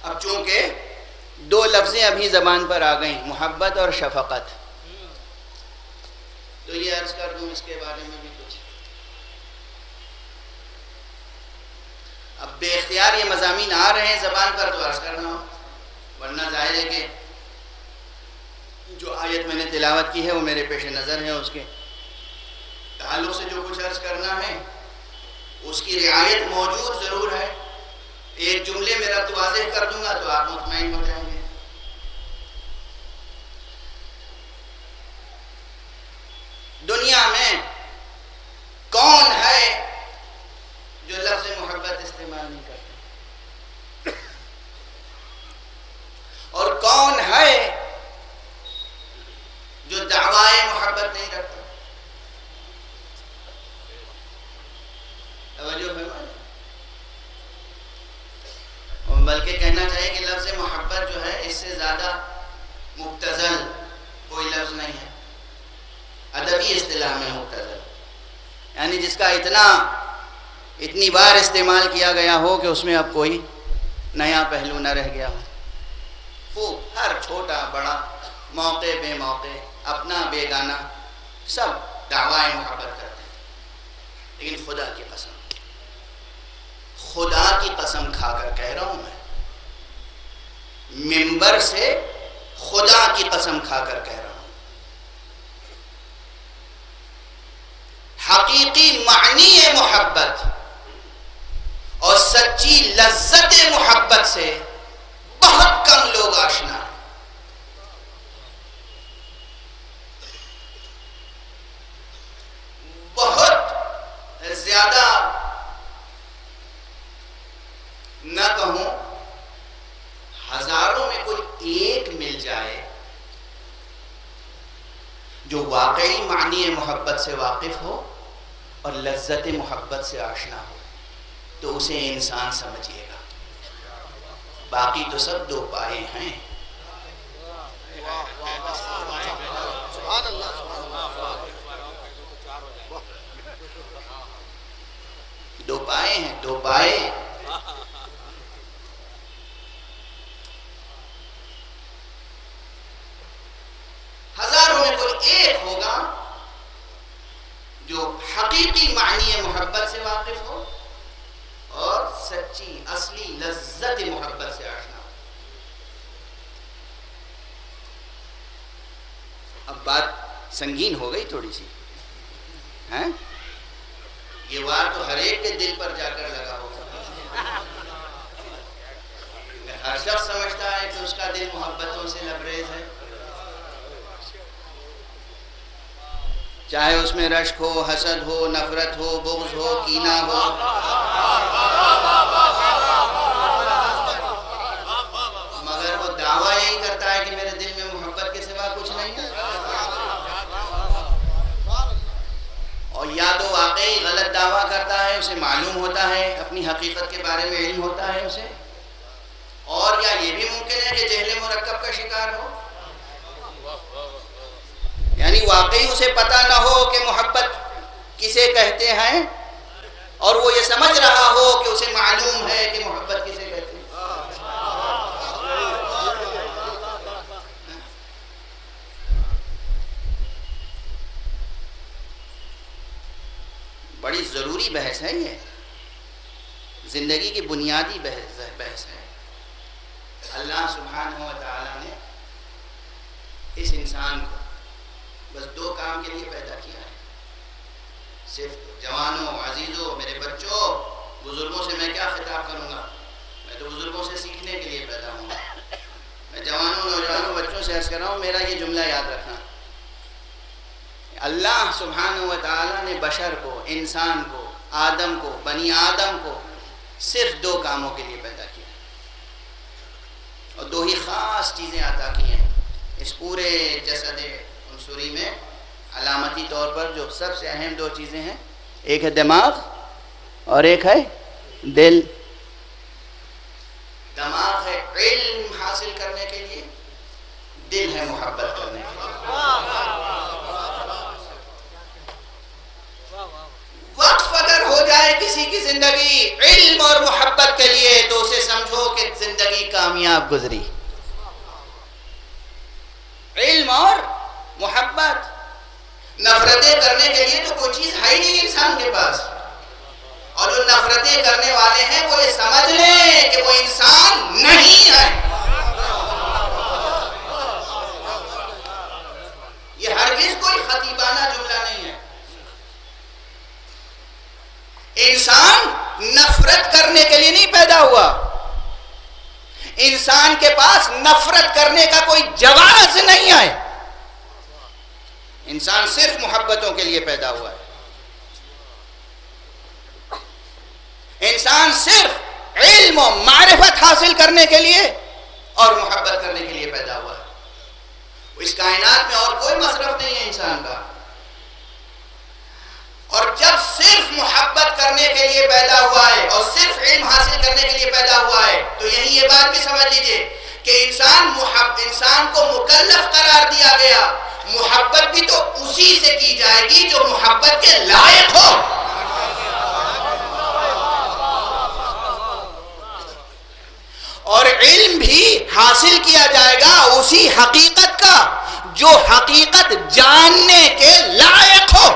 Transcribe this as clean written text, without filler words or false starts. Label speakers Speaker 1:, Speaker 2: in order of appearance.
Speaker 1: اب چونکہ دو لفظیں ابھی زبان پر آ گئیں، محبت اور شفقت، تو یہ عرض کر دوں اس کے بارے میں بھی کچھ۔ اب بے اختیار یہ مضامین آ رہے ہیں زبان پر تو عرض کرنا ہو، ورنہ ظاہر ہے کہ جو آیت میں نے تلاوت کی ہے وہ میرے پیش نظر ہے، اس کے تعلق سے جو کچھ عرض کرنا ہے اس کی رعایت موجود ضرور ہے۔ ایک جملے میں ربط واضح کر دوں گا تو آپ مطمئن ہو جائیں گے۔ دنیا میں کون ہے جو لفظ محبت استعمال نہیں کرتا، اور کون ہے جو دعوائے محبت نہیں رکھتا؟ توجہ فرمائیں۔ بلکہ کہنا چاہیے کہ لفظ محبت جو ہے اس سے زیادہ مبتذل کوئی لفظ نہیں ہے ادبی اصطلاح میں۔ مبتذل یعنی جس کا اتنی بار استعمال کیا گیا ہو کہ اس میں اب کوئی نیا پہلو نہ رہ گیا ہو۔ خوب ہر چھوٹا بڑا، موقع بے موقع، اپنا بیگانہ، سب دعوائے محبت کرتے ہیں۔ لیکن خدا کی قسم، خدا کی قسم کھا کر کہہ رہا ہوں میں، منبر سے خدا کی قسم کھا کر کہہ رہا ہوں، حقیقی معنی محبت اور سچی لذت محبت سے بہت کم لوگ آشنا ہیں۔ بہت زیادہ نہ کہوں، ہزاروں میں کوئی ایک مل جائے جو واقعی معنی محبت سے واقف ہو اور لذت محبت سے آشنا ہو تو اسے انسان سمجھیے گا، باقی تو سب دو پائے ہیں۔ دو پائے ہیں، دو پائے۔ ہزاروں میں کوئی ایک ہوگا جو حقیقی معنی محبت سے واقف ہو اور سچی اصلی لذت محبت سے آشنا ہو۔ اب بات سنگین ہو گئی تھوڑی سی، ہیں؟ یہ وار تو ہر ایک کے دل پر جا کر لگا ہوگا۔ ہر شخص سمجھتا ہے کہ اس کا دل محبتوں سے لبریز ہے، چاہے اس میں رشک ہو، حسد ہو، نفرت ہو، بغض ہو، کینہ ہو۔ مگر وہ دعویٰ یہی کرتا ہے کہ میرے دل میں محبت کے سوا کچھ نہیں ہے، اور یا تو واقعی غلط دعویٰ کرتا ہے، اسے معلوم ہوتا ہے، اپنی حقیقت کے بارے میں علم ہوتا ہے اسے، اور یا یہ بھی ممکن ہے کہ جہل مرکب کا شکار ہو، یعنی واقعی اسے پتہ نہ ہو کہ محبت کسے کہتے ہیں، اور وہ یہ سمجھ رہا ہو کہ اسے معلوم ہے کہ محبت کسے کہتے ہیں۔ بڑی ضروری بحث ہے، یہ زندگی کی بنیادی بحث ہے۔ اللہ سبحانہ و تعالی نے اس انسان کو بس دو کام کے لیے پیدا کیا ہے۔ صرف جوانوں، عزیزوں، میرے بچوں، بزرگوں سے میں کیا خطاب کروں گا، میں تو بزرگوں سے سیکھنے کے لیے پیدا ہوں۔ میں جوانوں، نوجوانوں، بچوں سے عرض کر رہا ہوں، میرا یہ جملہ یاد رکھنا، اللہ سبحانہ و تعالی نے بشر کو، انسان کو، آدم کو، بنی آدم کو صرف دو کاموں کے لیے پیدا کیا، اور دو ہی خاص چیزیں عطا کی ہیں اس پورے جسد عنصری میں۔ علامتی طور پر جو سب سے اہم دو چیزیں ہیں، ایک ہے دماغ اور ایک ہے دل۔ دماغ ہے علم حاصل کرنے کے لیے، دل ہے محبت کرنے کے لیے۔ وقف اگر ہو جائے کسی کی زندگی علم اور محبت کے لیے تو اسے سمجھو کہ زندگی کا کامیاب گزری. علم اور محبت. نفرتیں کرنے کے لیے تو کوئی چیز ہے ہی نہیں انسان کے پاس، اور جو نفرتیں کرنے والے ہیں وہ یہ سمجھ لیں کہ وہ انسان نہیں ہے. یہ ہرگز کوئی خطیبانہ جملہ نہیں ہے. انسان نفرت کرنے کے لیے نہیں پیدا ہوا. انسان کے پاس نفرت کرنے کا کوئی جواز نہیں ہے. انسان صرف محبتوں کے لیے پیدا ہوا ہے. انسان صرف علم و معرفت حاصل کرنے کے لیے اور محبت کرنے کے لیے پیدا ہوا ہے. اس کائنات میں اور کوئی مصرف نہیں ہے انسان کا. اور جب صرف محبت کرنے کے لیے پیدا ہوا ہے اور صرف علم حاصل کرنے کے لیے پیدا ہوا ہے تو یہی یہ بات بھی سمجھ لیجئے کہ انسان کو مکلف قرار دیا گیا. محبت بھی تو اسی سے کی جائے گی جو محبت کے لائق ہو. اور علم بھی حاصل کیا جائے گا اسی حقیقت کا جو حقیقت جاننے کے لائق ہو.